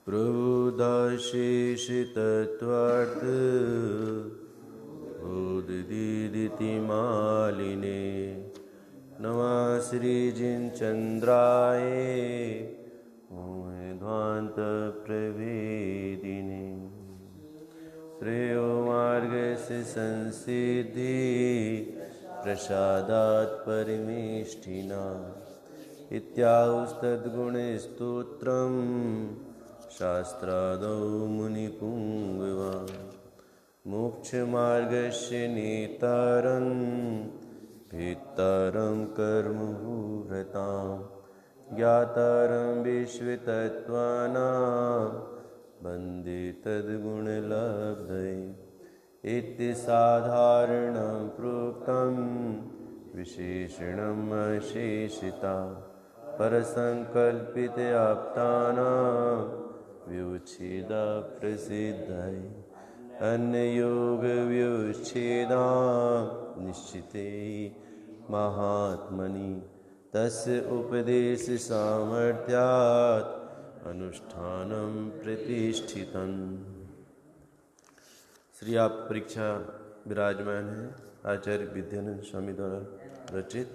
प्रबुदाशेष तत्वार्थ उदिदिति मालिने नमः श्रीजिनचंद्राय ध्वांत प्रभेदिने श्रेयो मार्गस्य संसिद्धि प्रसादात् परिमेष्ठिना इत्याहुस्तद्गुणस्तोत्रम् शास्त्रादौ मुनिपुंगवा मोक्षमार्गस्य नेतारं भित्तारं कर्मभूभृतां ज्ञातारं विश्वतत्त्वानां वन्दे तद्गुणलब्धये इति साधारणं प्रोक्तं विशेषणम् अशेषिता परसंकल्पिताप्तानां व्युच्छेदा प्रसिद्धये अन्ययोगव्युच्छेदां निश्चिते महात्मनि तस्य उपदेशसामर्थ्यात् अनुष्ठानं प्रतिष्ठितम्। श्री आप परीक्षा विराजमान है आचार्य विद्यानंद स्वामी द्वारा रचित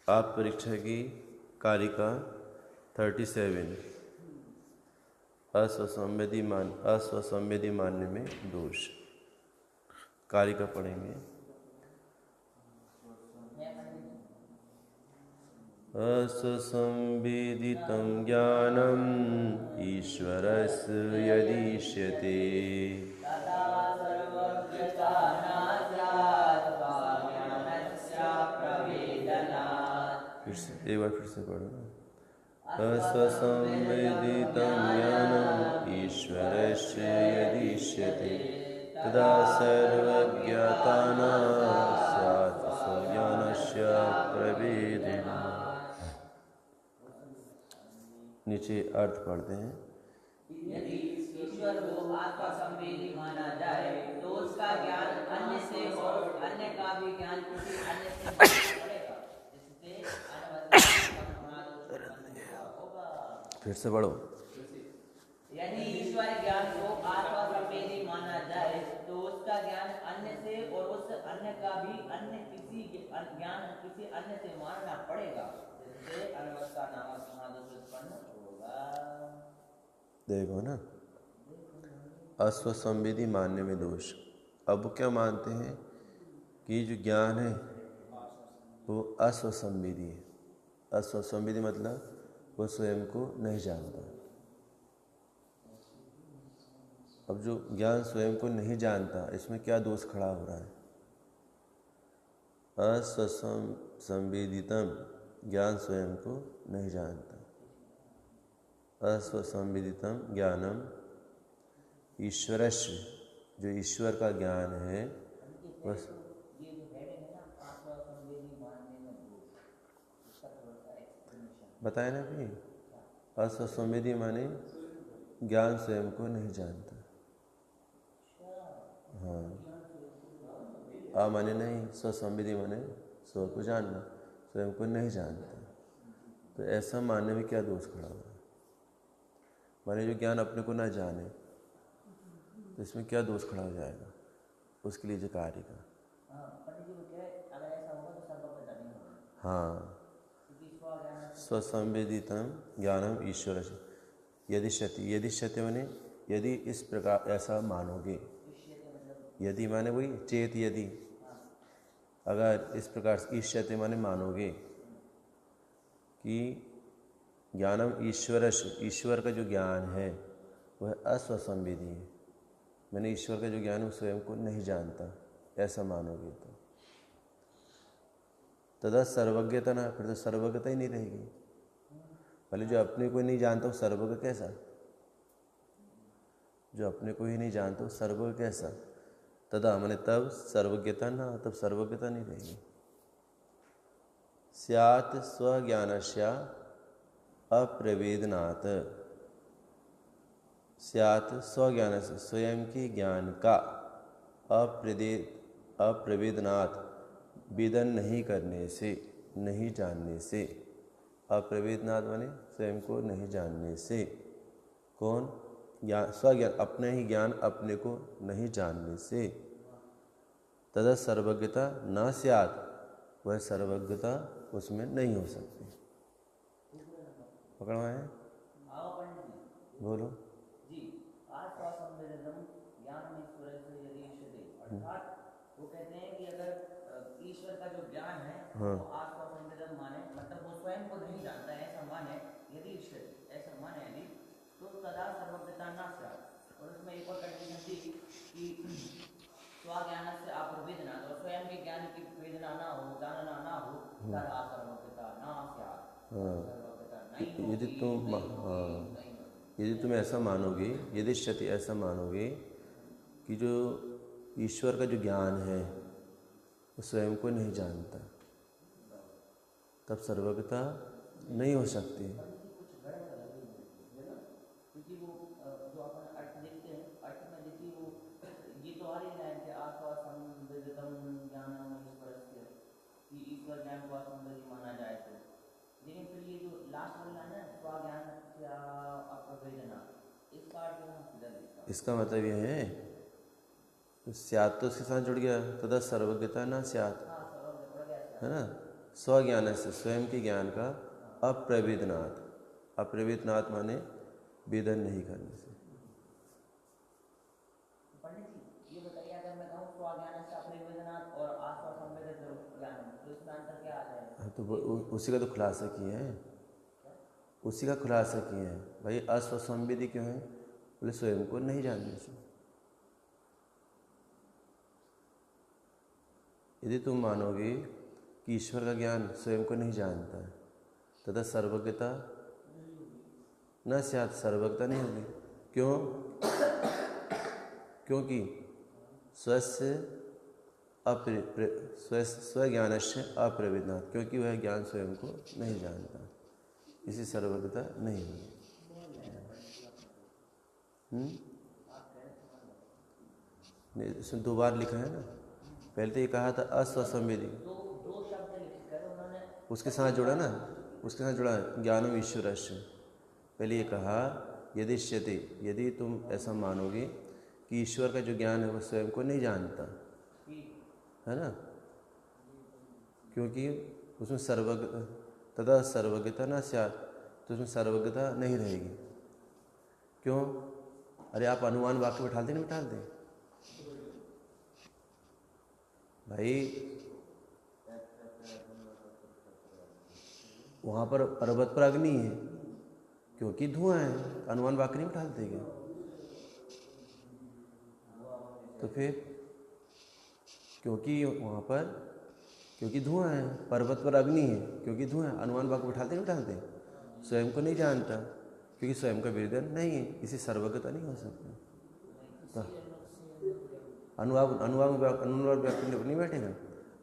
आप परीक्षा की कारिका 37 अस्वसंवेदी मान्य में दोष। कारिका पढ़ेंगे। अस्वसंवेदितं ज्ञानम् ईश्वरस्य यदिष्यते एक बार फिर से पढ़ो। अस्वसंवेदितं ज्ञानम् ईश्वरस्य यदिष्यते तदा सर्वज्ञतानां स्यात् स्वज्ञानस्य प्रभेदेन। नीचे अर्थ पढ़ते हैं। यदि ईश्वर को आत्मा संवेदी माना जाए तो उसका ज्ञान अन्य से और अन्य का भी ज्ञान किसी अन्य से पड़ेगा। इससे फिर से पढ़ो। यदि ईश्वर ज्ञान को आत्मा संवेदी माना जाए तो उसका ज्ञान अन्य से और उस अन्य का भी अन्य किसी ज्ञान किसी अन्य से मानना पड़ेगा। इससे अनवस्था नामक महादोष उत्पन्न होगा। देखो ना, अस्वसंवेदी मानने में दोष। अब क्या मानते हैं कि जो ज्ञान है वो अस्वसंवेदी है। अस्वसंवेदी मतलब वो स्वयं को नहीं जानता। अब जो ज्ञान स्वयं को नहीं जानता, इसमें क्या दोष खड़ा हो रहा है? अस्वसंवेदितम ज्ञान स्वयं को नहीं जानता। अस्वसंवेदितम ज्ञानम ईश्वरस्य, जो ईश्वर का ज्ञान है बस। बताए ना भी, अस्वसंवेदी माने ज्ञान स्वयं को नहीं जानता। हाँ, आ माने नहीं, स्वसंवेदी माने स्व को जानना, स्वयं को नहीं जानता। तो ऐसा मानने में क्या दोष खड़ा हुआ? माने जो ज्ञान अपने को ना जाने, तो इसमें क्या दोष खड़ा हो जाएगा? उसके लिए जो कार्य का हाँ, स्वसंवेदितम ज्ञानम ईश्वर यदि सत्य माने यदि इस प्रकार ऐसा मानोगे। यदि माने वही चेत, यदि अगर इस प्रकार ईश्यते माने मानोगे कि ज्ञानम ईश्वर का जो ज्ञान है वह अस्वसंवेदी है, मैंने ईश्वर का जो ज्ञान है स्वयं को नहीं जानता, ऐसा मानोगे तो तदा सर्वज्ञता ना, फिर तो सर्वज्ञता ही नहीं रहेगी। पहले जो अपने को नहीं जानता वो सर्वज्ञ कैसा? जो अपने को ही नहीं जानता वो सर्वज्ञ कैसा? तदा मैंने तब सर्वज्ञता ना, तब सर्वज्ञता नहीं रहेगी। स्यात् स्वज्ञानस्य अप्रवेदनात्, स्यात् स्वज्ञान से स्वयं के ज्ञान का अप्रवेदनात् वेदन नहीं करने से, नहीं जानने से, अप्रवेदनाथ माने स्वयं को नहीं जानने से। कौन? ज्ञान, स्वज्ञान, अपने ही ज्ञान अपने को नहीं जानने से। तदा सर्वज्ञता न स्यात्, वह सर्वज्ञता उसमें नहीं हो सकती। पकड़वा है? बोलो जी। आत्मसंवेदनम ज्ञानम ईश्वरस्य यदि इष्यते, अर्थात वो कहते हैं कि अगर ईश्वर का जो ज्ञान है हाँ। वो आत्मसंवेदन माने, मतलब वो स्वयं को नहीं जानता है ऐसा माने, यदि इष्यते ऐसा माने यदि, तो तदा सर्वज्ञता न स्यात्। और उसमें एक और कंडीशन थी कि स्वज्ञान से अप्रवेदना, तो स्वयं के ज्ञान की वेदना ना हो, जानना ना हो, तदा सर्वज्ञता न स्यात्। सर्वज्ञता नहीं यदि होगी, तुम नहीं होगी, हाँ, नहीं होगी। यदि तुम ऐसा मानोगे, यदि शति ऐसा मानोगे कि जो ईश्वर का जो ज्ञान है वो स्वयं को नहीं जानता, तब सर्वज्ञता नहीं हो सकती। क्योंकि वो जो अपन अर्थ देखते हैं, अर्थ में देखिए वो ये तो आ रही लाइन के आत्मसंवेदनम ज्ञानम ईश्वरस्य, कि ईश्वर ज्ञान को असंवेदी माना जाए तो, लेकिन फिर ये जो लास्ट वाली लाइन है स्वज्ञान से अप्रवेदना, इसका अर्थ यहाँ किधर लिखा? इसका मतलब यह है तो स्यात् तो उसके साथ जुड़ गया, तदा सर्वज्ञता ना स्यात्, है ना। स्वज्ञान से, स्वयं के ज्ञान का अप्रवेदनात्, अप्रवेदनात् माने वेदन नहीं करने से। पंडित जी ये बताइए, अगर मैं कहूँ स्वज्ञान से अप्रवेदनात् और आत्मसंवेदन ज्ञान, तो इसमें अंतर क्या आ जाएगा? तो उसी का तो खुलासा किए हैं, उसी का खुलासा किए हैं भाई। अस्वसंवेदी क्यों है? बोले स्वयं को नहीं जानने से। यदि तुम मानोगे कि ईश्वर का ज्ञान स्वयं को नहीं जानता है, तथा सर्वज्ञता न स्यात्, सर्वज्ञता नहीं होगी। क्यों? क्योंकि स्वज्ञान से अप्रवेदनात्, क्योंकि वह ज्ञान स्वयं को नहीं जानता, इसी सर्वज्ञता नहीं होगी। इसमें 2 बार लिखा है ना, पहले तो ये कहा था अस्वसंवेदी, दो शब्द लिखकर उन्होंने उसके साथ जुड़ा ना, उसके साथ जुड़ा ज्ञानम ईश्वरस्य। पहले ये कहा यदिष्यते, यदि तुम ऐसा मानोगे कि ईश्वर का जो ज्ञान है वो स्वयं को नहीं जानता, है ना, क्योंकि उसमें तदा सर्वज्ञता न स्यात्, तो उसमें सर्वज्ञता नहीं रहेगी। क्यों? अरे आप अनुमान वाक्य बैठाते नहीं बैठाते भाई, वहाँ पर पर्वत पर अग्नि है क्योंकि धुआं है, अनुमान वाक्य नहीं बैठाते क्या? तो फिर क्योंकि वहाँ पर क्योंकि धुआं है, पर्वत पर अग्नि है क्योंकि धुआं है, अनुमान वाक्य बैठाते नहीं बैठाते? स्वयं को नहीं जानता क्योंकि स्वयं का वेदन नहीं है, इसी सर्वज्ञता नहीं हो सकती। तो अनुमान वाक्य नहीं बैठेगा,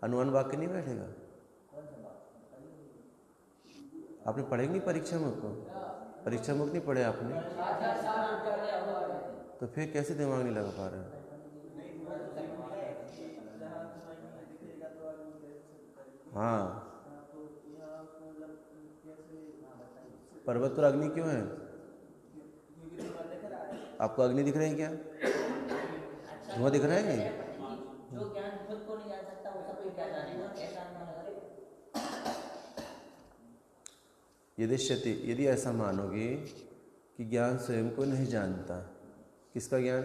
अनुमान वाक्य नहीं बैठेगा। आपने पढ़े नहीं परीक्षा मुख को? परीक्षा मुख नहीं पढ़े आपने, तो फिर कैसे दिमाग नहीं लगा पा रहे? हाँ, पर्वत पर अग्नि क्यों है? आपको अग्नि दिख रही है क्या? धुआं दिख रहा है क्या? जो ज्ञान खुद को नहीं जान सकता वो सब क्या जानेगा, ऐसा यदिष्यति, यदि ऐसा मानोगे कि ज्ञान स्वयं को नहीं जानता, किसका ज्ञान?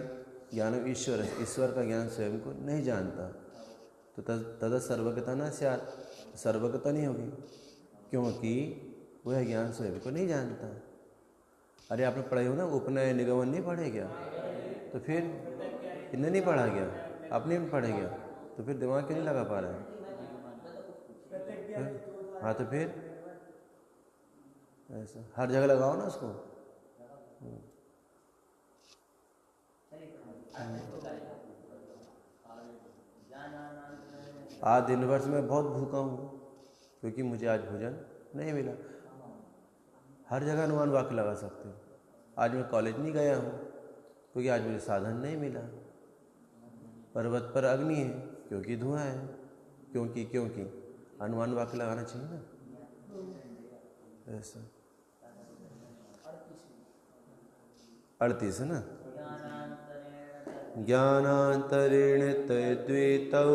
ज्ञानम ईश्वर, ईश्वर का ज्ञान स्वयं को नहीं जानता, तो तदा सर्वज्ञता न स्यात्, सर्वज्ञता नहीं होगी क्योंकि वह ज्ञान स्वयं को नहीं जानता। अरे आपने पढ़े हो ना, उपनय निगमन नहीं पढ़े क्या? तो फिर इन्हें नहीं पढ़ा गया, आपने भी पढ़े गया, तो फिर दिमाग क्यों नहीं लगा पा रहा है? हाँ तो फिर ऐसा हर जगह लगाओ ना उसको। आज दिन भर से मैं बहुत भूखा हूँ क्योंकि मुझे आज भोजन नहीं मिला। हर जगह अनुमान वाक्य लगा सकते हो। आज मैं कॉलेज नहीं गया हूँ क्योंकि आज मुझे साधन नहीं मिला। पर्वत पर अग्नि है क्योंकि धुआं है, क्योंकि अनुमान वाक्य लगाना चाहिए ना, ऐसा 38 है ना। ज्ञानांतरेण तद्वितौ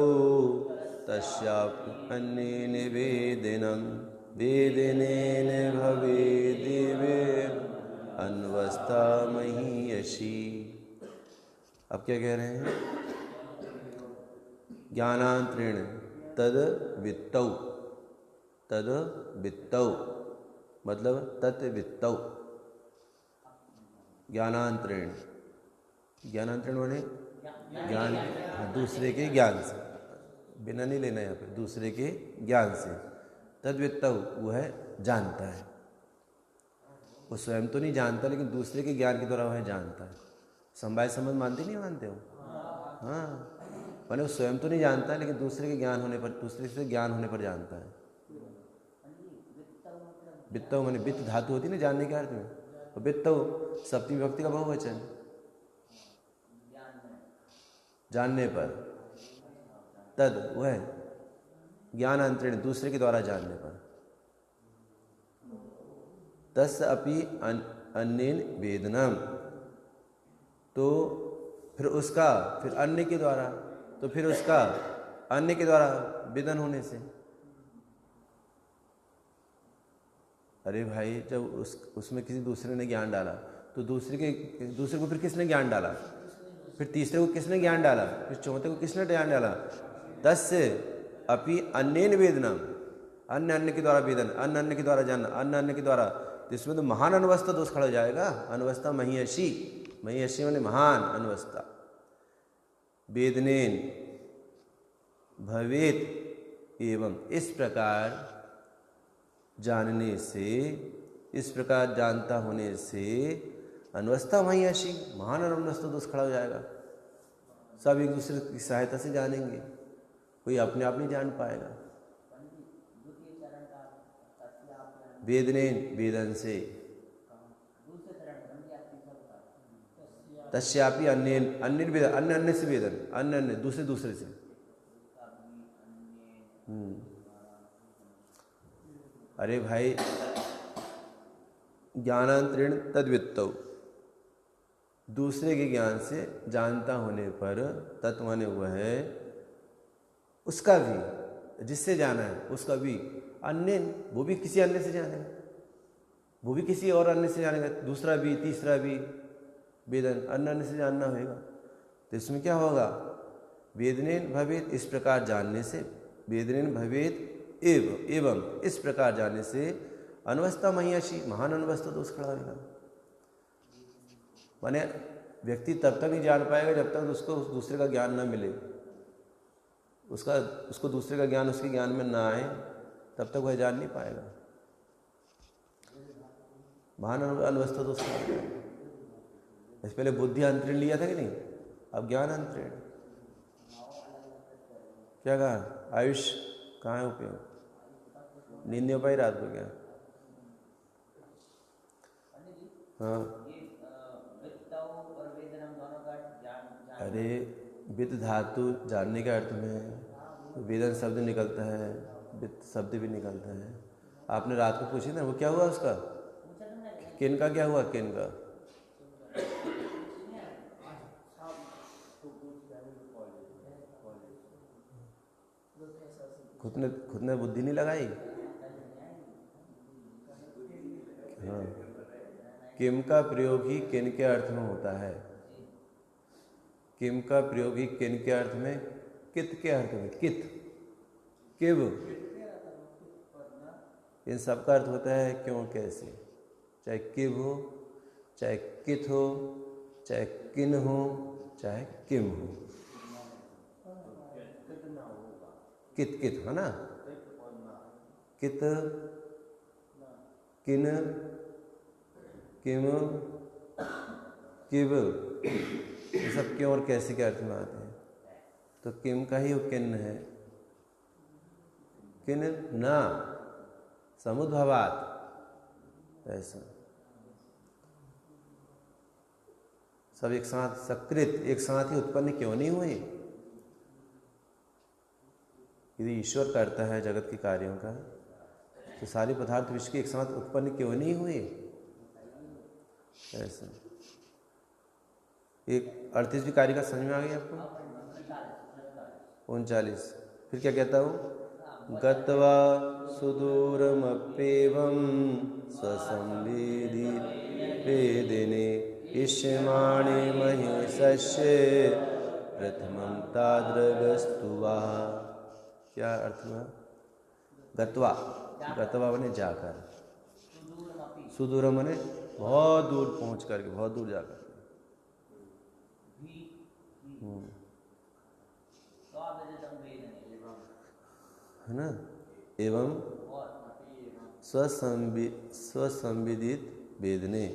तस्यापि अन्येन वेदिनं वेदिनेन भवेदिवे अन्वस्था महीयसी। अब क्या कह रहे हैं? ज्ञानांतरेण तद वित्तौ, तद वित्तौ मतलब तत् वित्तौ। ज्ञानांतरेण, ज्ञानांतरण माने ज्ञान, दूसरे के ज्ञान से, बिना नहीं लेना यहाँ पे, दूसरे के ज्ञान से। तद्वित्तौ वो है जानता है, वो स्वयं तो नहीं जानता लेकिन दूसरे के ज्ञान के द्वारा वह जानता है। समवाय संबंध मानते नहीं मानते हो? हाँ, माने वो स्वयं तो नहीं जानता लेकिन दूसरे के ज्ञान होने पर, दूसरे से ज्ञान होने पर जानता है। वित्तौ माने वित्त धातु होती है ना जानने के अर्थ में, तो वित्तौ सप्तमी विभक्ति का बहुवचन, जानने पर। तद वह ज्ञानांतरेण दूसरे के द्वारा जानने पर। तस् अपि अन्येन वेदनम, तो फिर उसका, फिर अन्य के द्वारा, तो फिर उसका अन्य के द्वारा वेदन होने से। अरे भाई जब उसमें किसी दूसरे ने ज्ञान डाला तो दूसरे को फिर किसने ज्ञान डाला? फिर तीसरे को किसने ज्ञान डाला? फिर चौथे को किसने ज्ञान डाला? तस्य अपि अन्येन वेदनम, अन्य के द्वारा वेदन, अन्य के द्वारा जानना, अन्य के द्वारा। तो इसमें तो महान अनवस्था दोष खड़ा हो जाएगा। अनवस्था महीयसी, महीयसी माने महान अनवस्था। वेदनेन भवेत एवं, इस प्रकार जानने से, इस प्रकार जानता होने से अनवस्था महीयसी, महान अनवस्था दोष खड़ा हो जाएगा। सब एक दूसरे की सहायता से जानेंगे, कोई अपने आप नहीं जान पाएगा। वेदनेन वेदन से, तस्यापि अन्येन, अन्य वेदन, अन्य से वेदन, अन्य दूसरे से। अरे भाई ज्ञानांतरेण तद्वित्तौ, दूसरे के ज्ञान से जानता होने पर, तत्व माने हुआ है उसका भी, जिससे जाना है उसका भी, अन्य वो भी किसी अन्य से जानेगा, वो भी किसी और अन्य से जानेगा, दूसरा भी तीसरा भी वेदन अन्य से जानना होगा। तो इसमें क्या होगा? वेदनेन भवेत, इस प्रकार जानने से, वेदनेन भवेत एवं इस प्रकार जानने से अनवस्था महीयसी, महान अनवस्था दोष खड़ा होगा। माने व्यक्ति तब तक नहीं जान पाएगा जब तक उसको दूसरे का ज्ञान ना मिले, उसको दूसरे का ज्ञान उसके ज्ञान में ना आए, तब तक वह जान नहीं पाएगा। महान अनवस्था दोष खड़ा होगा। इससे पहले बुद्धि अंतरण लिया था कि नहीं, अब ज्ञान अंतरण। क्या कहा? आयुष कहाँ है उपयोग? नींद नहीं हो पाई रात को क्या? हाँ, अरे वित्त धातु जानने के अर्थ में वेदन शब्द निकलता है, वित्त शब्द भी निकलता है। आपने रात को पूछी ना, वो क्या हुआ उसका? किन का क्या हुआ? किन का? खुद ने बुद्धि नहीं लगाई। हाँ, किम का प्रयोग ही किन के अर्थ में होता है। किम का प्रयोग ही किन के अर्थ में, कित के अर्थ में, कित, किव, इन सब का अर्थ होता है क्यों, कैसे। चाहे किव हो, चाहे कित हो, चाहे किन हो, चाहे किम हो। कित कित है ना, कित, किन, किम, किव, ये सब क्यों और कैसे के अर्थ में आते हैं। तो किम का ही किन है, किन ना समुद्भवात, ऐसा सब एक साथ सकृत, एक साथ ही उत्पन्न क्यों नहीं हुए। यदि ईश्वर करता है जगत के कार्यों का, तो सारे पदार्थ विश्व के एक साथ उत्पन्न क्यों नहीं हुए? ऐसा एक 38वीं कारिका समझ में आ गई आपको? 39। फिर क्या कहता हूँ? गत्वा सुदूरमप्येवं स्वसंवेदि वेदिने इष्यमाणे महेशस्य प्रथमं तादृगस्तु वा। क्या अर्थ हुआ? गत्वा, गत्वा माने जाकर, सुदूर माने बहुत दूर पहुंच करके, बहुत दूर जाकर। है ना? एवं स्वसंविदित वेदने,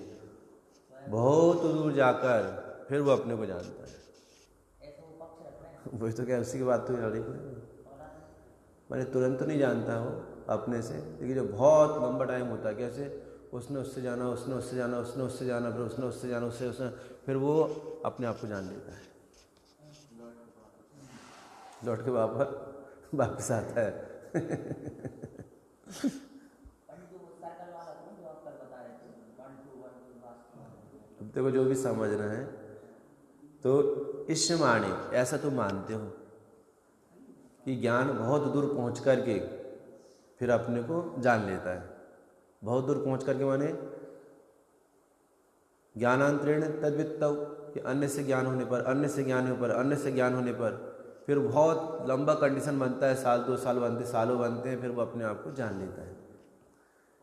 बहुत दूर जाकर फिर वो अपने को जानता है। वही तो क्या, उसी की बात तो याद है। मैंने तुरंत तो नहीं जानता हो अपने से, लेकिन जब बहुत लंबा टाइम होता है, कैसे उसने उससे जाना, उसने उससे जाना, उसने उससे जाना, फिर उसने उससे जाना, उसने फिर वो अपने आप को जान लेता है, लौट के वापस आता है। अब देखो जो भी समझना है तो इष्यमाणे, ऐसा तो मानते हो कि ज्ञान बहुत दूर पहुंच करके फिर अपने को जान लेता है। बहुत दूर पहुंच करके माने ज्ञानांतरेण तद्वित्तौ, कि अन्य से ज्ञान होने पर, अन्य से ज्ञान होने पर, अन्य से ज्ञान होने पर फिर बहुत लंबा कंडीशन बनता है, साल 2 साल बनते, सालों बनते हैं, फिर वो अपने आप को जान लेता है।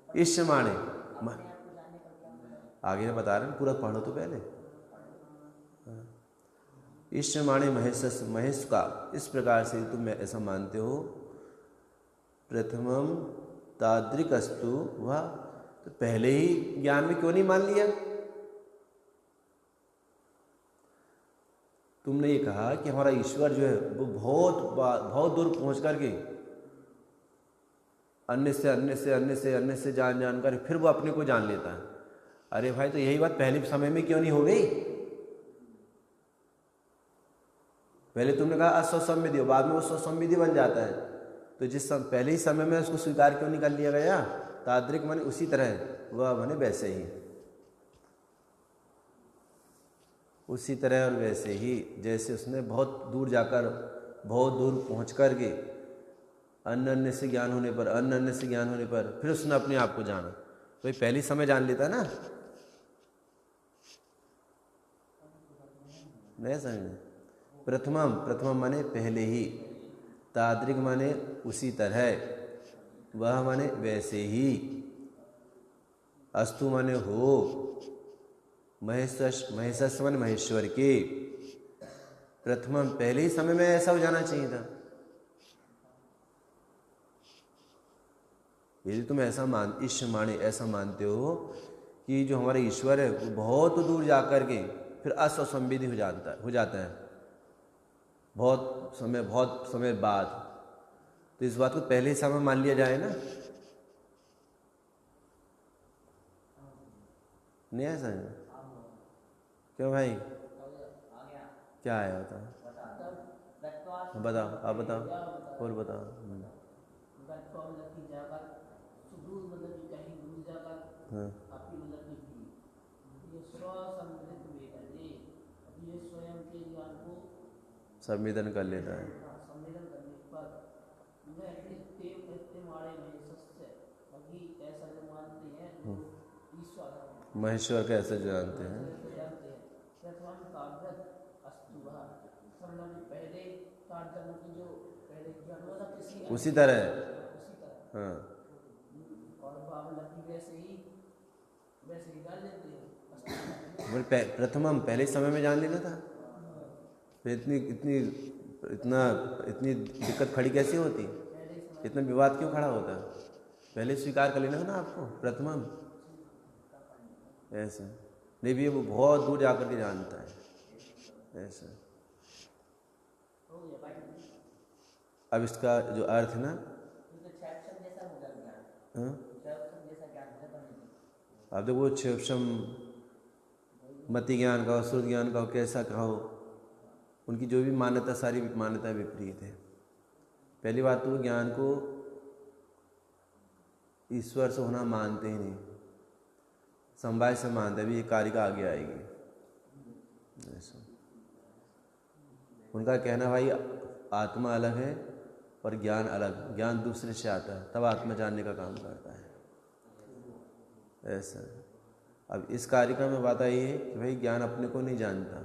इष्यमाणे, आगे बता रहे हैं, पूरा पढ़ो तो पहले। इष्यमाणे महेश, महेश का इस प्रकार से तुम ऐसा मानते हो। प्रथमम तादृकस्तु, वह तो पहले ही ज्ञान में क्यों नहीं मान लिया? तुमने ये कहा कि हमारा ईश्वर जो है वो बहुत दूर पहुंच करके अन्य से जान कर फिर वो अपने को जान लेता है। अरे भाई, तो यही बात पहले समय में क्यों नहीं हो गई? पहले तुमने कहा अस्वसंविधि, बाद में वो स्वसंविधि बन जाता है। तो जिस पहले ही समय में उसको स्वीकार क्यों नहीं कर लिया गया? ताद्रिक माने उसी तरह, वह माने वैसे ही, उसी तरह और वैसे ही, जैसे उसने बहुत दूर जाकर, बहुत दूर पहुंच कर के अन्य से ज्ञान होने पर, अन्य से ज्ञान होने पर फिर उसने अपने आप को जाना। तो पहले समय जान लेता ना, नहीं समझे? प्रथमम माने पहले ही, ताद्रिक माने उसी तरह, वह माने वैसे ही, अस्तु माने हो, महेश माने महेश्वर के। प्रथमम पहले ही समय में ऐसा हो जाना चाहिए था। यदि तुम ऐसा इष्यमाणे ऐसा मानते हो कि जो हमारा ईश्वर है वो बहुत दूर जाकर के फिर अस्वसंविधि हो जाता है बहुत समय बाद, तो इस बात को पहले ही समय मान लिया जाए ना? नहीं ऐसा है? क्यों भाई, क्या आया बताओ? बताओ, आप बताओ और बताओ। हाँ, संवेदन कर लेता है। महेश्वर कैसे जानते हैं? उसी तरह, हाँ, प्रथमम पहले समय में जान लेना था, फिर इतनी दिक्कत खड़ी कैसी होती? इतना विवाद क्यों खड़ा होता? पहले स्वीकार कर लेना था ना आपको, प्रथमम ऐसा नहीं भी, वो बहुत दूर जाकर के जानता है ऐसा। अब इसका जो अर्थ है ना, अब देखो क्षेपशम मति ज्ञान का, श्रुत ज्ञान का, कैसा कहो, उनकी जो भी मान्यता, सारी मान्यता विपरीत है। पहली बात तो ज्ञान को ईश्वर से होना मानते ही नहीं, समवाय से मानते, अभी ये कारिका आगे आएगी। ऐसा उनका कहना भाई आत्मा अलग है और ज्ञान अलग, ज्ञान दूसरे से आता है तब आत्मा जानने का काम करता है। ऐसा अब इस कारिका में बात आई है कि भाई ज्ञान अपने को नहीं जानता,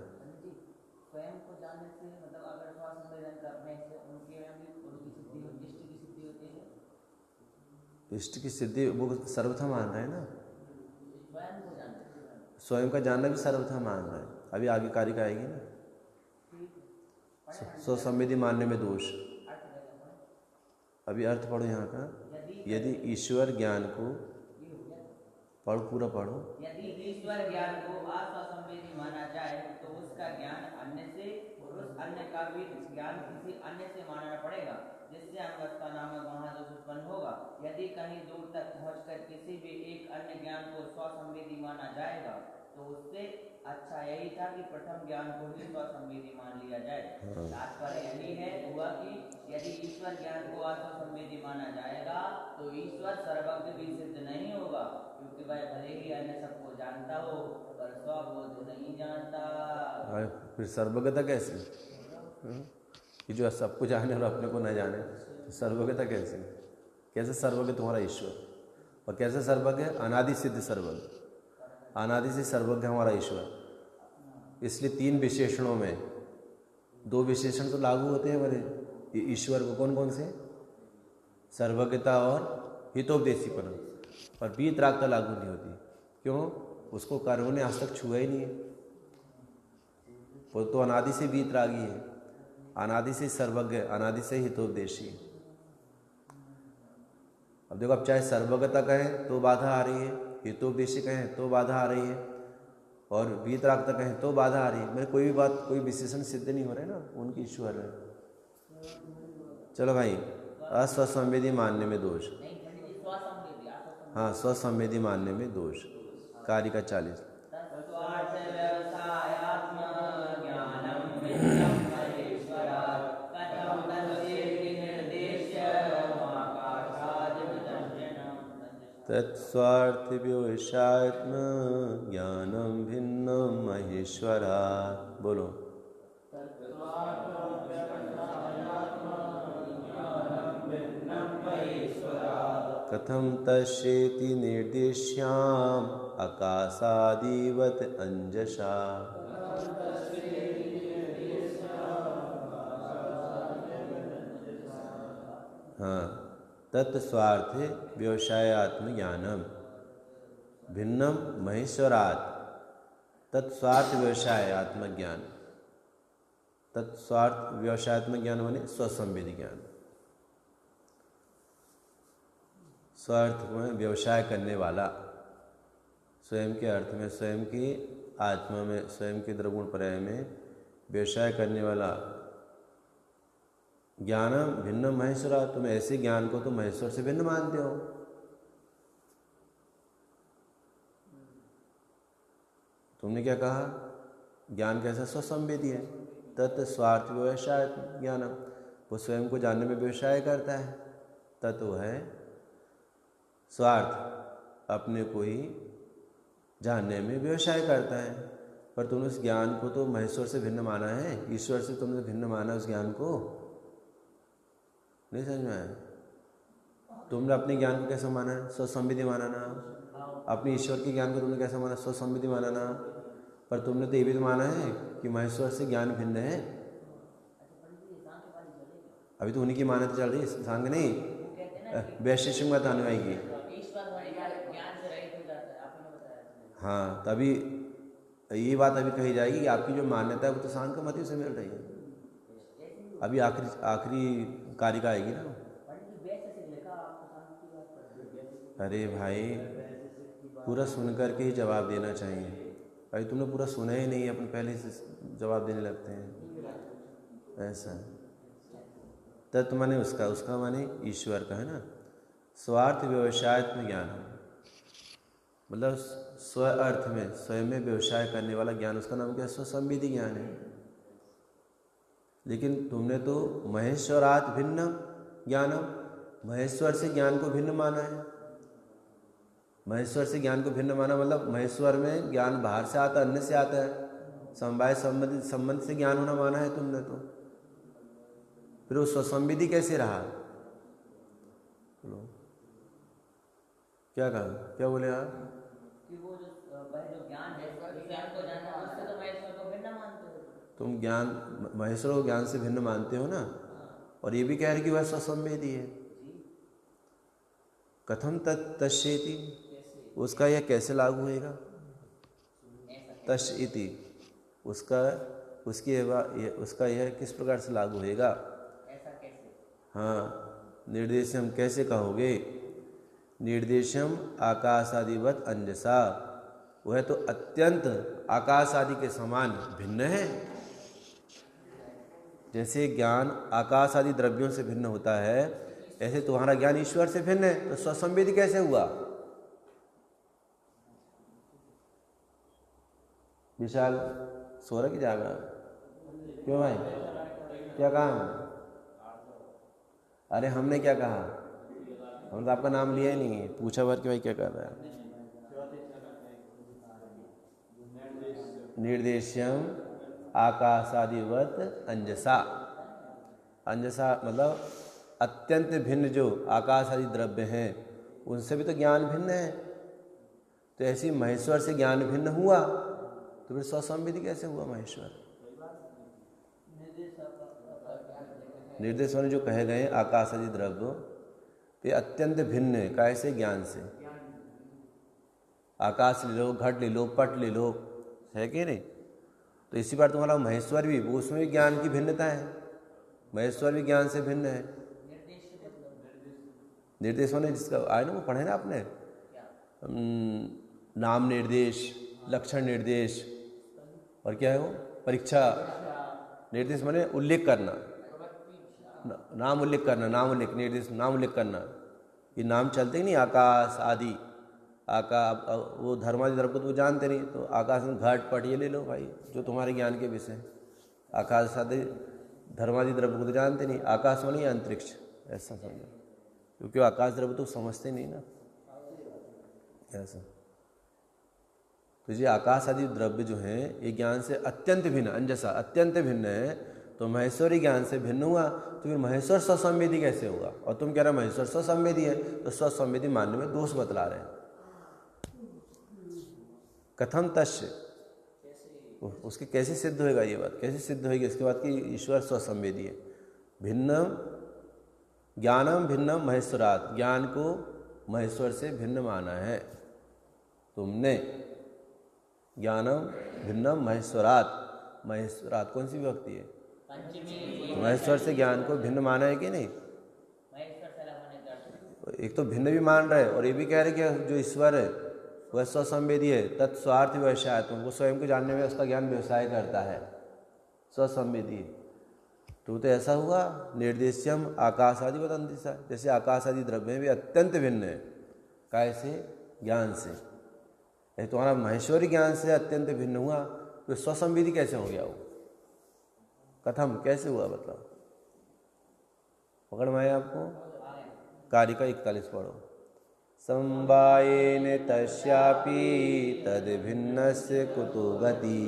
स्वयं को जानने से मतलब अगर श्वास संवेदन करने से उनकी सिद्धि, इष्ट की सिद्धि होती है। इष्ट की सिद्धि वो सर्वथा मान रहा है ना, स्वयं को जानने, स्वयं का जानना भी सर्वथा मान रहा है। अभी आगे कारिका आएगी ना, स्वसंवेदी मानने में दोष। अभी अर्थ पढ़ो यहाँ का, यदि ईश्वर ज्ञान को, पढ़ो पूरा पढ़ो। यदि ईश्वर ज्ञान को अस्वसंवेदी माना जाए तो उसका ज्ञान अन्य से और उस अन्य का भी ज्ञान किसी अन्य से मानना पड़ेगा, जिससे अनवस्था नामक महादोष उत्पन्न होगा। यदि कहीं दूर तक पहुंचकर किसी भी एक अन्य ज्ञान को स्वसंवेदी माना जाएगा तो उससे अच्छा यही था कि प्रथम ज्ञान को ही स्वसंवेदी मान लिया जाए। तात्पर्य यही है हुआ कि यदि ईश्वर ज्ञान को अस्वसंवेदी माना जाएगा तो ईश्वर सर्वज्ञ भी सिद्ध नहीं होगा, क्योंकि वह भले ही अन्य सबको जानता हो पर स्वबोध नहीं जानता। फिर सर्वज्ञता कैसे, कि जो सबको जाने और अपने को न जाने, सर्वज्ञता कैसे, कैसे सर्वज्ञ तुम्हारा ईश्वर, और कैसे सर्वज्ञ, अनादि सिद्ध सर्वज्ञ, अनादि से सर्वज्ञ हमारा ईश्वर। इसलिए तीन विशेषणों में दो विशेषण तो लागू होते हैं हमारे ईश्वर को, कौन कौन से, सर्वज्ञता और हितोपदेशीपन, पर वीतरागता लागू नहीं होती। क्यों, उसको कर्मों ने आज तक छुआ ही नहीं है, वो तो अनादि से वीतरागी है, अनादि से सर्वज्ञ, अनादि से हितोपदेशी। अब देखो, अब चाहे सर्वज्ञता कहें तो बाधा आ रही है, हितोपदेशी कहें तो बाधा आ रही है, और वीतरागता कहें तो बाधा आ रही है। मेरे कोई भी बात, कोई विशेषण सिद्ध नहीं हो रहे ना, उनकी ईश्वर है। चलो भाई, अस्वसंवेदी मानने में दोष, हाँ स्वसंवेदी मानने में दोष, कारिका 40। तत्स्वार्थ व्यवसायत्म ज्ञानम भिन्नम महेश्वरात्। बोलो, कथम तस्येति निर्देश्याम आकाशादिवत अंजसा। हाँ, तत्स्वार्थ व्यवसायात्म ज्ञानम भिन्नम महेश्वरात्। तत्स्वार्थ व्यवसाय आत्मज्ञान, तत्स्वार्थ व्यवसायत्म ज्ञान माने स्वसंवेदी ज्ञान, स्वार्थ में व्यवसाय करने वाला, स्वयं के अर्थ में, स्वयं की आत्मा में, स्वयं के द्रगुण पर्याय में व्यवसाय करने वाला ज्ञानम भिन्न महेश्वरा। तुम ऐसे ज्ञान को तो महेश्वर से भिन्न मानते हो। तुमने क्या कहा, ज्ञान कैसा स्वसंवेदी है, तत् स्वार्थ व्यवसाय ज्ञानम, वो स्वयं को जानने में व्यवसाय करता है, तत्व है स्वार्थ, अपने को ही जानने में व्यवसाय करता है। पर तुमने उस ज्ञान को तो महेश्वर से भिन्न माना है, ईश्वर से तुमने भिन्न माना उस ज्ञान को, नहीं समझ में आया? तुमने अपने ज्ञान को कैसा माना है, स्वसंवेदी माना ना। अपने ईश्वर के ज्ञान को तुमने कैसा माना, स्वसंवेदी माना ना। पर तुमने तो ये भी तो माना है कि महेश्वर से ज्ञान भिन्न है। अभी तो उन्हीं की मान्यता चल रही है, सांग नहीं, वैशेषिक मत आने आएगी। हाँ, तभी ये बात अभी कही जाएगी कि आपकी जो मान्यता है वो तो सांग का मत ही से मिल रही है। अभी आखिरी कारिका आएगी ना। अरे भाई, पूरा सुन करके ही जवाब देना चाहिए। भाई तुमने पूरा सुना ही नहीं, अपन पहले से जवाब देने लगते हैं, ऐसा। तत्व माने उसका माने ईश्वर का है ना। स्वार्थ व्यवसायत्म ज्ञान, मतलब स्व अर्थ में, स्वयं में व्यवसाय करने वाला ज्ञान, उसका नाम क्या है, स्वसंवेदी ज्ञान है। लेकिन तुमने तो महेश्वरात् भिन्न ज्ञानम, महेश्वर से ज्ञान को भिन्न माना है। महेश्वर से ज्ञान को भिन्न माना मतलब महेश्वर में ज्ञान बाहर से आता, अन्य से आता है। समवाय संबंध से ज्ञान होना माना है तुमने, तो फिर वो स्वसंविधि कैसे रहा? क्या कहा, क्या बोले आप? कि वो जो ज्ञान है, ज्ञान को जानना, उससे तो महेश्वर को भिन्न मानते हो। तुम ज्ञान महेश्वर को ज्ञान से भिन्न मानते हो ना, और ये भी कह रहे कि वह स्वसंवेदी है। कथम तस्येति, उसका यह कैसे लागू होएगा? तस् इति, उसका यह किस प्रकार से लागू होएगा? ऐसा कैसे? हाँ, निर्देशम कैसे कहोगे? निर्देशम आकाशादिवत अंजसा, वह तो अत्यंत आकाश आदि के समान भिन्न है। जैसे ज्ञान आकाश आदि द्रव्यों से भिन्न होता है, ऐसे तुम्हारा ज्ञान ईश्वर से भिन्न है, तो स्वसंवेदी कैसे हुआ? विशाल सो रहा कि जाग रहा? क्यों भाई, क्या कहा? अरे हमने क्या कहा? हमने तो आपका नाम लिया ही नहीं, पूछा बार कि भाई क्या कर रहा है? निर्देश्यम आकाशादिवत अंजसा, अंजसा मतलब अत्यंत भिन्न जो आकाश आदि द्रव्य हैं उनसे भी तो ज्ञान भिन्न है। तो ऐसी महेश्वर से ज्ञान भिन्न हुआ, तो फिर स्वसंविधि कैसे हुआ महेश्वर? निर्देश होने जो कहे गए आकाश आदि द्रव्य ये अत्यंत भिन्न है, कैसे? ज्ञान से। आकाश ले लो, घट ले लो, पट ले लो, है कि नहीं? तो इसी बार तुम्हारा महेश्वर भी, वो उसमें भी ज्ञान की भिन्नता है, महेश्वर भी ज्ञान से भिन्न है। निर्देश होने जिसका आए ना, वो पढ़े ना आपने, नाम निर्देश, लक्षण निर्देश, और क्या है वो? परीक्षा निर्देश माने उल्लेख करना, नाम उल्लेख करना, नाम उल्लेख, निर्देश नाम उल्लेख करना। ये नाम चलते ही नहीं, आकाश आदि, वो धर्मादि द्रव्य को तो जानते नहीं, तो आकाश में घट पट ये ले लो भाई, जो तुम्हारे ज्ञान के विषय। आकाश आदि धर्मादि द्रव्य को तो जानते नहीं, आकाश में नहीं अंतरिक्ष, ऐसा समझो, क्योंकि आकाश द्रव्य तो समझते नहीं ना ऐसा। तो ये आकाश आदि द्रव्य जो हैं ये ज्ञान से अत्यंत भिन्न, अंजसा अत्यंत भिन्न है, तो महेश्वरी ज्ञान से भिन्न हुआ, तो फिर महेश्वर स्वसंवेदी कैसे होगा? और तुम कह रहे हो महेश्वर स्वसंवेदी है, तो स्वसंवेदी मानने में दोष बतला रहे हैं। कथम तस्य, उसके कैसे सिद्ध होएगा? ये बात कैसे सिद्ध होगी इसके बाद कि ईश्वर स्वसंवेदी है? भिन्न ज्ञानम भिन्नम महेश्वरात, ज्ञान को महेश्वर से भिन्न माना है तुमने। ज्ञानम भिन्नम महेश्वरात, महेश्वरात कौन सी विभक्ति है? महेश्वर से ज्ञान को भिन्न माना है कि नहीं? एक तो भिन्न भी मान रहे और ये भी कह रहे कि जो ईश्वर है वह स्वसंवेदी है, तत्स्वार्थ व्यवसाय, तुमको स्वयं को जानने में उसका ज्ञान व्यवसाय करता है, स्वसंवेदी। तो ऐसा हुआ निर्देश्यम आकाश आदि बदंतिसा, जैसे आकाश आदि द्रव्य भी अत्यंत भिन्न है, कैसे? ज्ञान से। तुम्हारा महेश्वरी ज्ञान से अत्यंत भिन्न हुआ, तो स्वसंवेदी कैसे हो गया? वो कथम कैसे हुआ बताओ? पकड़ में आया आपको? कार्य का 41 पढ़ो। संवायेन तस्यापि तद भिन्नस्य कुतो गति,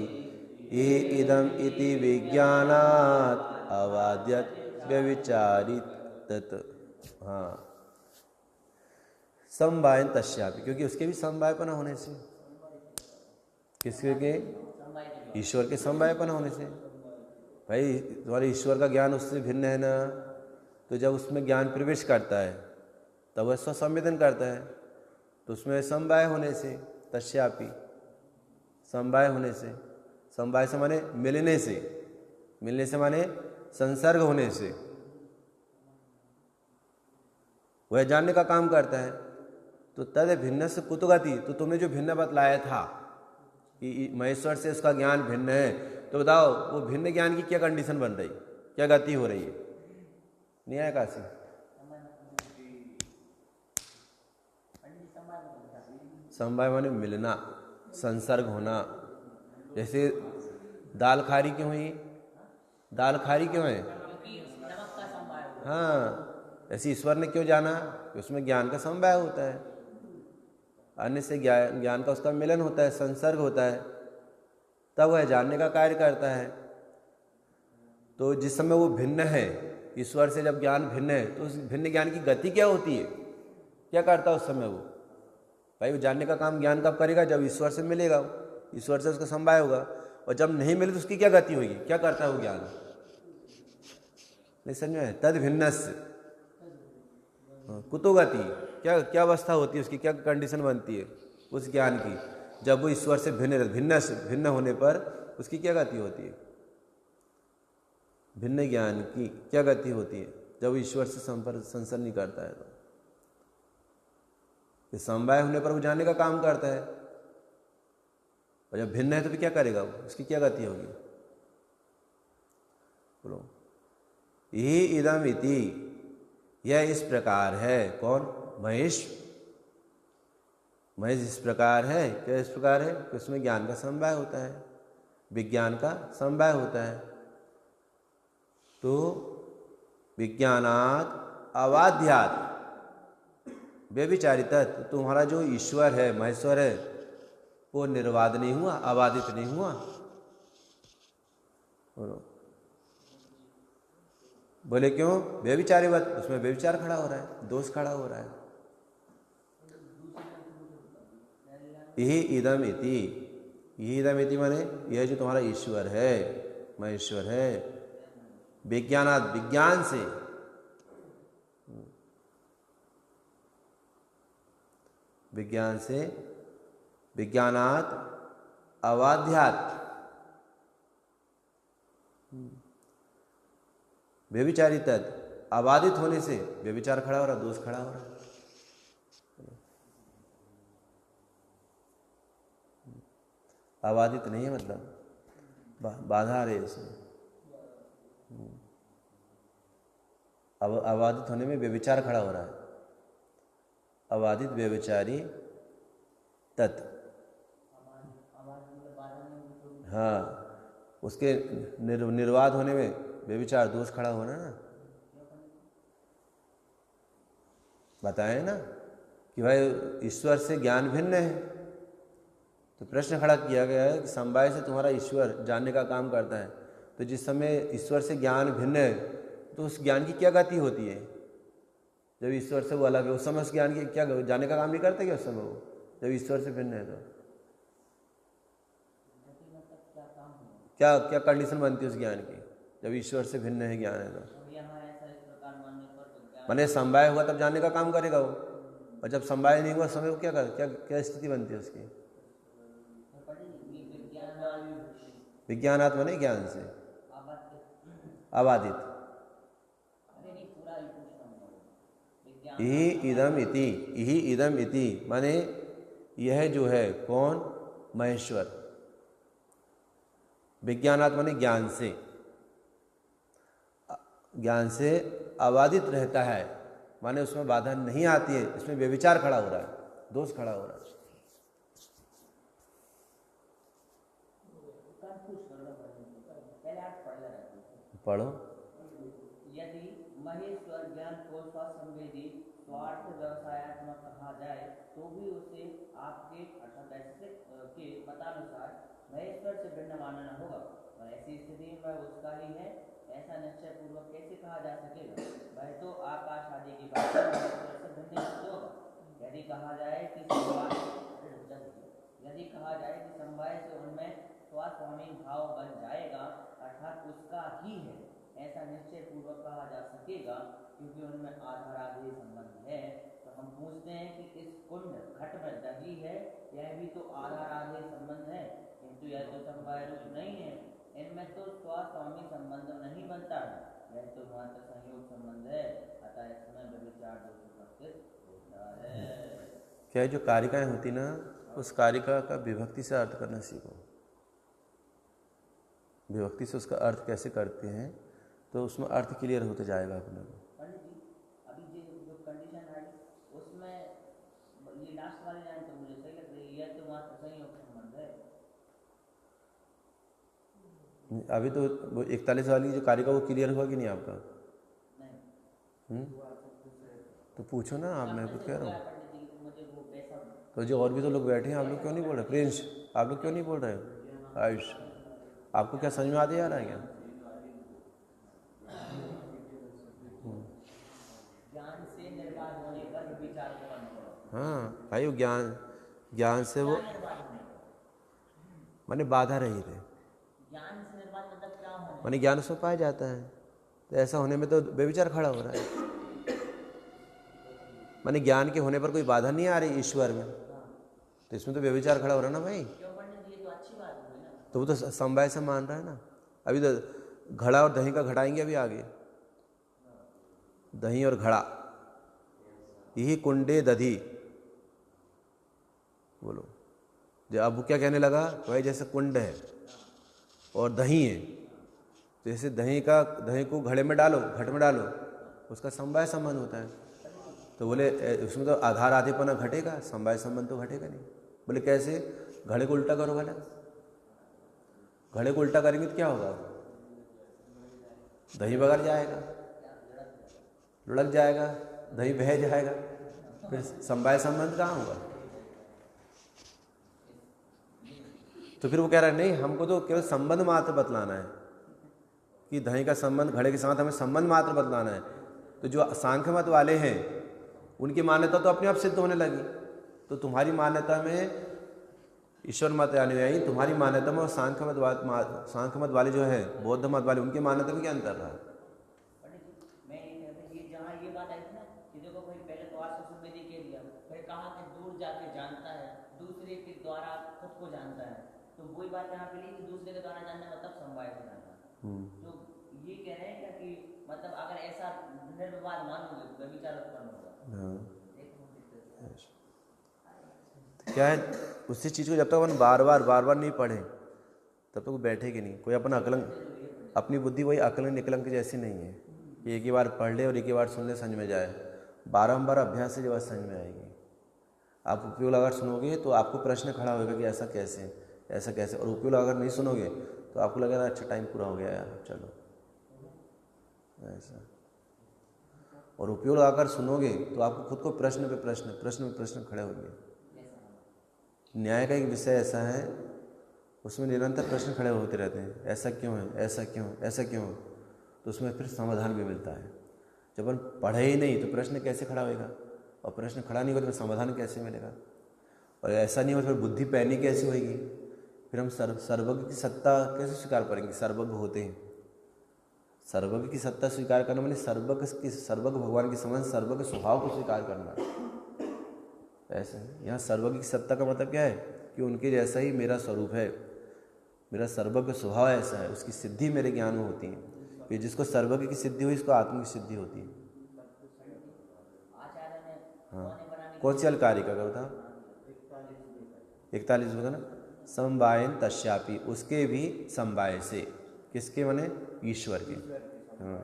ये इदम इति विज्ञानात् अवाद्यत व्यविचारित। हाँ, समवायन तस्यापि, क्योंकि उसके भी समवायपना होने से, किसके के? ईश्वर के समवायपना होने से। भाई तुम्हारे ईश्वर का ज्ञान उससे भिन्न है ना, तो जब उसमें ज्ञान प्रवेश करता है तब वह स्वसंवेदन करता है, तो उसमें समवाय होने से, तस्यापि समवाय होने से, समवाय से माने मिलने से, मिलने से माने संसर्ग होने से, वह जानने का काम करता है। तो तद भिन्न से कुतगति, तो तुमने जो भिन्न बतलाया था कि महेश्वर से उसका ज्ञान भिन्न है, तो बताओ वो भिन्न ज्ञान की क्या कंडीशन बन रही, क्या गति हो रही है? नहीं आया काशी? समवाय माने मिलना, संसर्ग होना। जैसे दाल खारी क्यों हुई? दाल खारी क्यों है? हाँ, ऐसे ईश्वर ने क्यों जाना? उसमें ज्ञान का समवाय होता है। अन्य से ज्ञान का उसका मिलन होता है, संसर्ग होता है, तब वह जानने का कार्य करता है। तो जिस समय वो भिन्न है, ईश्वर से जब ज्ञान भिन्न है, तो उस भिन्न ज्ञान की गति क्या होती है, क्या करता है उस समय वो? भाई वो जानने का काम ज्ञान कब करेगा? जब ईश्वर से मिलेगा, ईश्वर से उसका समवाय होगा। और जब नहीं मिले तो उसकी क्या गति होगी, क्या करता है वो ज्ञान? नहीं समझ में? तद भिन्नस्य कुतो गति, क्या क्या अवस्था होती है उसकी, क्या कंडीशन बनती है उस ज्ञान की? जब वो ईश्वर से भिन्न होने पर उसकी क्या गति होती है? भिन्न ज्ञान की क्या गति होती है जब ईश्वर से संसर्ग नहीं करता है? तो समवाय होने पर वो जानने का काम करता है, और जब भिन्न है तो फिर क्या करेगा वो, उसकी क्या गति होगी? बोलो। यही इदम इति, यह इस प्रकार है। कौन? महेश। महेश इस प्रकार है। क्या इस प्रकार है? कि उसमें ज्ञान का समवाय होता है, विज्ञान का समवाय होता है। तो विज्ञानात् अबाध्यात् व्यभिचारित, तुम्हारा जो ईश्वर है, महेश्वर है, वो निर्वाद नहीं हुआ, अबाधित नहीं हुआ। बोले क्यों? व्यभिचारिवत, उसमें व्यभिचार खड़ा हो रहा है, दोष खड़ा हो रहा है। यही इदम इति, यही इदम इति माने यह जो तुम्हारा ईश्वर है, महेश्वर है, विज्ञानात् विज्ञान से, विज्ञान से, विज्ञानात् अबाध्यात् व्यभिचारित, अबाधित होने से व्यभिचार खड़ा हो रहा, दोष खड़ा हो रहा। अबाधित नहीं है मतलब बाधा आ रही है इसमें। अब अबाधित होने में व्यभिचार खड़ा हो रहा है। अबाधित व्यभिचारी तत्, हाँ, उसके निर्वाद होने में व्यभिचार दोष खड़ा होना ना। बताएं ना कि भाई ईश्वर से ज्ञान भिन्न है, तो प्रश्न खड़ा किया गया है कि समवाय से तुम्हारा ईश्वर जानने का काम करता है। तो जिस समय ईश्वर से ज्ञान भिन्न है, तो उस ज्ञान की क्या गति होती है? जब ईश्वर से वो अलग है, उस समय उस ज्ञान की क्या जानने का काम नहीं करते क्या उस समय वो, जब ईश्वर से भिन्न है? तो क्या क्या कंडीशन बनती है उस ज्ञान की जब ईश्वर से भिन्न है ज्ञान है? तो माने समवाय हुआ तब जानने का काम करेगा वो, और जब समवाय नहीं हुआ समय वो क्या क्या क्या स्थिति बनती है उसकी? विज्ञानात् माने ज्ञान से अबाधित। यही इदम इति, यही इदम इति माने यह जो है कौन? महेश्वर। विज्ञानात् माने ज्ञान से, ज्ञान से अबाधित रहता है, माने उसमें बाधा नहीं आती है, इसमें व्यभिचार खड़ा हो रहा है, दोष खड़ा हो रहा है। पढ़ो। यदि महेश्वर ज्ञान को स्वसंवेदी स्वार्थ व्यवसायत्मक कहा जाए तो भी उसे आपके अर्थात ऐसे के मतानुसार महेश्वर से भिन्न मानना होगा, और ऐसी स्थिति में उसका ही है ऐसा निश्चय पूर्वक कैसे कहा जा सकेगा? वह तो आकाश आदि की बात महेश्वर से भिन्न होगा। यदि कहा जाए कि समवाय से उनमें स्वामी भाव बन जाएगा, अर्थात उसका ही है ऐसा निश्चय पूर्वक कहा जा सकेगा, क्योंकि उनमें आधाराधेय संबंध है। तो हम पूछते हैं कि इस कुंड घट में दही है, यह भी तो आधाराधेय संबंध है, किंतु यह तो समवाय रूप नहीं है। इनमें तो स्वामी संबंध नहीं बनता है, यह तो मात्र संयोग संबंध है, अतः इसमें व्यभिचार दोष उपस्थित होता है। क्या जो कारिकाएं होती ना, उस कारिका का विभक्ति से अर्थ करना सीखो। विभक्ति से उसका अर्थ कैसे करते हैं तो उसमें अर्थ क्लियर होते जाएगा अपने को। पंडित जी, अभी जो कंडीशन आई उसमें ये लास्ट वाली लाइन तो मुझे सही लग रही है, यह तो मात्र संयोग संबंध है। अभी तो वो 41 वाली जो कारिका वो क्लियर हुआ कि नहीं आपका? नहीं। तो पूछो ना आप, मैं कुछ कह रहा हूँ। मुझे वो वैसा तो जो और भी तो लोग बैठे हैं, आप लोग क्यों नहीं बोल रहे? प्रिंस, आप लोग क्यों नहीं बोल रहे? आयुष, आपको क्या समझ में आते आ रहा है क्या? ज्ञान से निर्वाण होने पर विचार करना पड़ेगा। हाँ भाई, वो ज्ञान से वो माने बाधा रही थे। ज्ञान से निर्वाण मतलब क्या होना? माने ज्ञान उसमें पाया जाता है, तो ऐसा होने में तो व्यभिचार खड़ा हो रहा है। माने ज्ञान के होने पर कोई बाधा नहीं आ रही ईश्वर में, तो इसमें तो व्यभिचार खड़ा हो रहा है ना भाई। क्यों पंडित जी, ये तो अच्छी बात हुई ना। तो वो तो समवाय से मान रहा है ना। अभी तो घड़ा और दही का घड़ाएंगे अभी आगे, दही और घड़ा, यही कुंडे दधी। बोलो, जो अब वो क्या कहने लगा? भाई जैसे कुंड है और दही है, जैसे दही को घड़े में डालो, घट में डालो, उसका समवाय संबंध होता है। तो बोले उसमें तो आधार आधेपना घटेगा, समवाय संबंध तो घटेगा नहीं। बोले कैसे? घड़े को उल्टा करो भला। घड़े को उल्टा करेंगे तो क्या होगा? दही बगड़ जाएगा, लुढ़क जाएगा, दही बह जाएगा, फिर समवाय संबंध कहाँ होगा? तो फिर वो कह रहा है नहीं, हमको तो केवल संबंध मात्र बतलाना है कि दही का संबंध घड़े के साथ हमें संबंध मात्र बतलाना है। तो जो सांख्य मत वाले हैं उनकी मान्यता तो अपने आप सिद्ध होने लगी। तो तुम्हारी मान्यता में ईश्वर मत अनुयायी, तुम्हारी मान्यता में और सांख्य मत वाले जो है, बौद्ध मत वाले, उनकी मान्यता में क्या अंतर रहा? मैं ये कहता हूँ, ये जहाँ ये बात आई थी ना कि देखो भाई पहले तो आर्ष सुमेधी कह दिया, फिर कहा कि दूर जाके जानता है, दूसरे के द्वारा खुद को जानता है। तो वही बात यहाँ पे ली कि दूसरे के द्वारा जानना मतलब समवाय से जानना। तो ये कह रहे हैं क्या कि मतलब अगर ऐसा निर्विवाद मानोगे तो व्यभिचार उत्पन्न होगा। क्या है, उसी चीज़ को जब तक अपन बार बार नहीं पढ़ें तब तक वो बैठेगी नहीं। कोई अपन अकलंक, अपनी बुद्धि वही अकलंक निकलंक जैसी नहीं है कि एक ही बार पढ़ ले और एक ही बार सुन ले समझ में जाए। बारंबार अभ्यास से जो बात समझ में आएगी। आप उपयोग अगर सुनोगे तो आपको प्रश्न खड़ा होगा कि ऐसा कैसे, ऐसा कैसे, और उपयोग अगर नहीं सुनोगे तो आपको लगेगा अच्छा टाइम पूरा हो गया यार, चलो ऐसा। और उपयोग अगर सुनोगे तो आपको खुद को प्रश्न पे प्रश्न खड़े होंगे। न्याय का एक विषय ऐसा है, उसमें निरंतर प्रश्न खड़े होते रहते हैं, ऐसा क्यों है, ऐसा क्यों, ऐसा क्यों, तो उसमें फिर समाधान भी मिलता है। जब अपन पढ़े ही नहीं तो प्रश्न कैसे खड़ा होएगा, और प्रश्न खड़ा नहीं होगा तो फिर समाधान कैसे मिलेगा, और ऐसा नहीं हो तो फिर बुद्धि पैनी कैसे होएगी, फिर हम सर्वज्ञ की सत्ता कैसे स्वीकार करेंगे? सर्वज्ञ होते हैं, सर्वज्ञ की सत्ता स्वीकार करना माने सर्वज्ञ भगवान की समझ, सर्वज्ञ स्वभाव को स्वीकार करना। ऐसे यहाँ सर्वज्ञ की सत्ता का मतलब क्या है कि उनके जैसा ही मेरा स्वरूप है, मेरा सर्वज्ञ स्वभाव ऐसा है, उसकी सिद्धि मेरे ज्ञान में होती है। फिर जिसको सर्वज्ञ की सिद्धि हुई उसको आत्म की सिद्धि होती है। हाँ, कौन सी अलकारिका का था? 41 होगा ना। समवायन तस्यापि, उसके भी समवाय से, किसके माने? ईश्वर के। हाँ,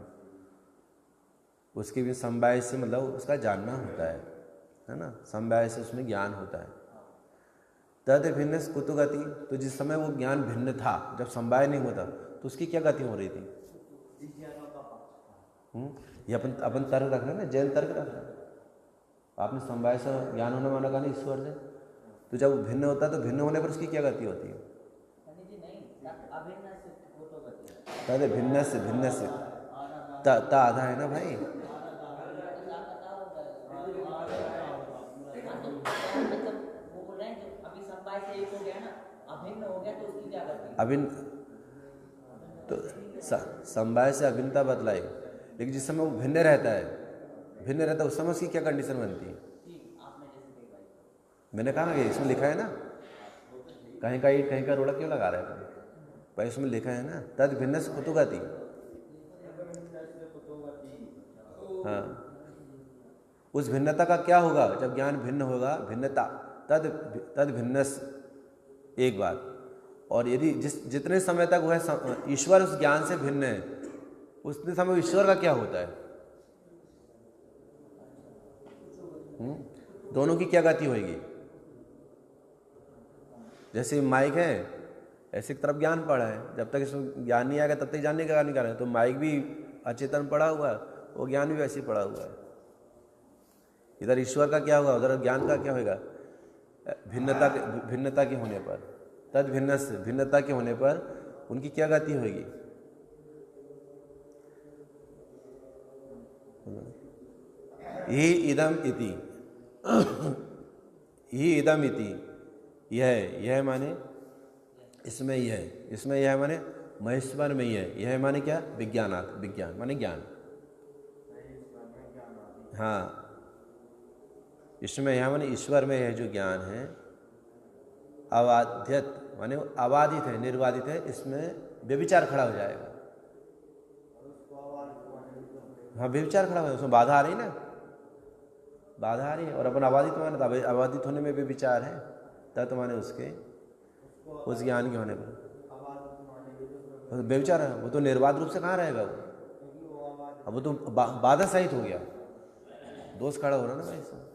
उसके भी समवाय से मतलब उसका जानना होता है ना, समवाय से उसमें ज्ञान होता है। तद भिन्न कुतु गति, तो जिस समय वो ज्ञान भिन्न था, जब समवाय नहीं होता तो उसकी क्या गति हो रही थी? ये अपन तर्क रख रहे हैं ना, जैन तर्क रख रहे हैं। आपने समवाय से ज्ञान होने वाला कहा ना ईश्वर से, तो जब भिन्न होता है तो भिन्न होने पर उसकी क्या गति होती है? तद भिन्न से ता आधा है ना भाई। अभिन्न तो समवाय से अभिन्नता बतलाई, लेकिन जिस समय वो भिन्न रहता है उस समय उसकी क्या कंडीशन बनती है? मैंने कहा ना कि इसमें लिखा है ना, कहीं का ईट कहीं का रोड़ा क्यों लगा रहे हैं भाई? इसमें लिखा है ना तद भिन्न से कुतु गति। हाँ, उस भिन्नता का क्या होगा जब ज्ञान भिन्न होगा? भिन्नता तद भिन्न एक बात। और यदि जितने समय तक वह ईश्वर उस ज्ञान से भिन्न है, उतने समय ईश्वर का क्या होता है? दोनों की क्या गति होगी? जैसे माइक है, ऐसे एक तरफ ज्ञान पड़ा है, जब तक इसमें ज्ञान नहीं आएगा तब तक जानने का नहीं कर रहे, तो माइक भी अचेतन पड़ा हुआ है, वो ज्ञान भी वैसे ही पड़ा हुआ है। इधर ईश्वर का क्या होगा, उधर ज्ञान का क्या होगा? भिन्नता के होने पर, तद भिन्नता के होने पर उनकी क्या गति होगी? ही इदम इति, यह माने इसमें, यह माने महेश्वर में यह माने क्या? विज्ञान माने ज्ञान। हाँ, इसमें यह माने ईश्वर में यह जो ज्ञान है, अबाध्यत माने अबाधित है, निर्बाधित है, इसमें व्यभिचार खड़ा हो जाएगा। हाँ, व्यभिचार खड़ा हो, उसमें बाधा आ रही ना, बाधा आ रही है। और अपन अबाधित माने, तो अबाधित होने में व्यभिचार है, तत् माने उसके उस ज्ञान के होने पर व्यभिचार है। वो तो निर्बाध रूप से कहाँ रहेगा वो? अब वो तो बाधा सहित हो गया, दोष खड़ा हो रहा ना भाई इसमें।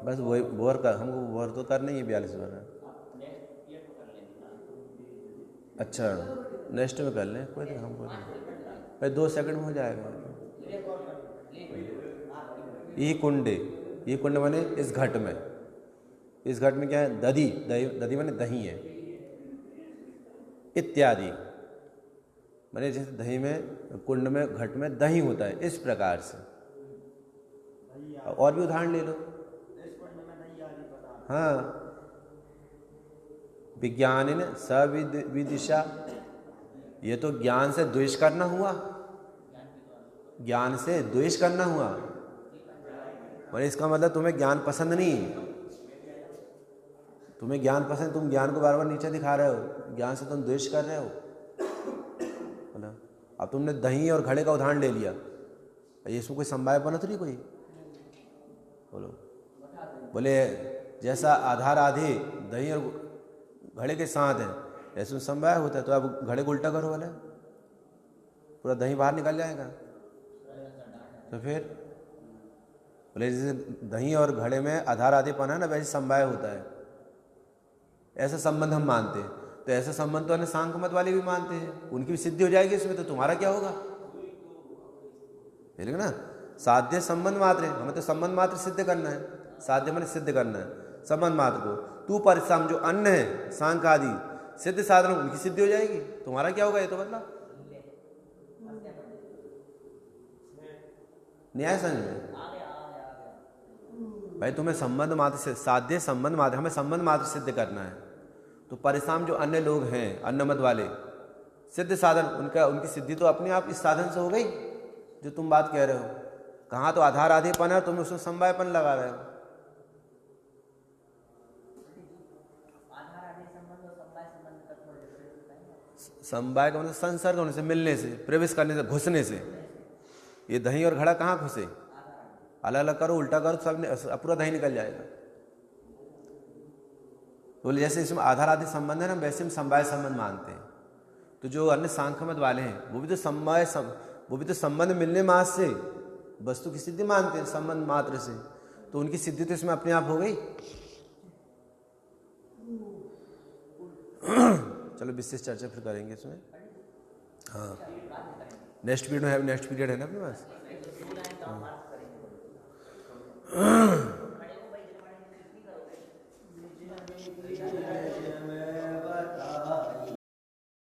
बस वही बोर कर, हमको बोर तो करना ही है 42 बार। अच्छा, नेक्स्ट में कर लें, कोई हमको भाई 2 सेकंड में हो जाएगा। ये कुंड माने इस घट में क्या है? दधी माने दही है, इत्यादि माने जैसे दही में, कुंड में, घट में दही होता है, इस प्रकार से। और भी उदाहरण ले लो। हाँ, विज्ञान सविदिशा, ये तो ज्ञान से द्वेष करना हुआ, और इसका मतलब तुम्हें ज्ञान पसंद नहीं, तुम्हें ज्ञान पसंद, तुम ज्ञान को बार बार नीचे दिखा रहे हो, ज्ञान से तुम द्वेष कर रहे हो। अब तुमने दही और घड़े का उदाहरण ले लिया, इसमें कोई संभावना तो नहीं कोई? बोले जैसा आधार आधे दही और घड़े के साथ है, ऐसे संभव होता है। तो अब घड़े को उल्टा करो, बोले पूरा दही बाहर निकल जाएगा। तो फिर बोले जैसे दही और घड़े में आधार आधेपन है ना, वैसे संभव होता है। ऐसा संबंध हम मानते हैं, तो ऐसा संबंध तो सांख्य मत वाले भी मानते हैं, उनकी भी सिद्धि हो जाएगी इसमें, तो तुम्हारा क्या होगा? ठीक है ना, साध्य संबंध मात्र है, हमें तो संबंध मात्र सिद्ध करना है, साध्य मैंने सिद्ध करना है संबंध मात्र को। तू परिश्रम जो अन्य है, सांख्य आदि सिद्ध साधन, उनकी सिद्धि हो जाएगी, तुम्हारा क्या होगा? ये तो मतलब न्याय समझ में भाई, तुम्हें संबंध मात्र से, साध्य संबंध मात्र, हमें संबंध मात्र सिद्ध करना है। तो परिश्रम जो अन्य लोग हैं, अन्य मत वाले, सिद्ध साधन, उनकी सिद्धि तो अपने आप इस साधन से हो गई जो तुम बात कह रहे हो। कहाँ तो आधार आधेपन है, तुम उसमें समवायपन लगा रहे हो। समवाय का मतलब संसर्ग होने से, मिलने से, प्रवेश करने से, घुसने से। ये दही और घड़ा कहाँ घुसे? अलग अलग करो, उल्टा करो, सब पूरा दही निकल जाएगा। तो जैसे इसमें आधार आदि संबंध है ना, वैसे हम समवाय संबंध मानते हैं। तो जो अन्य सांख्य मत वाले हैं, वो भी तो संबंध मिलने मात्र से वस्तु की सिद्धि मानते हैं, संबंध मात्र से। तो उनकी सिद्धि तो इसमें अपने आप हो गई। चलो विशेष चर्चा फिर करेंगे इसमें। हाँ, नेक्स्ट पीरियड है ना अपने पास। हाँ।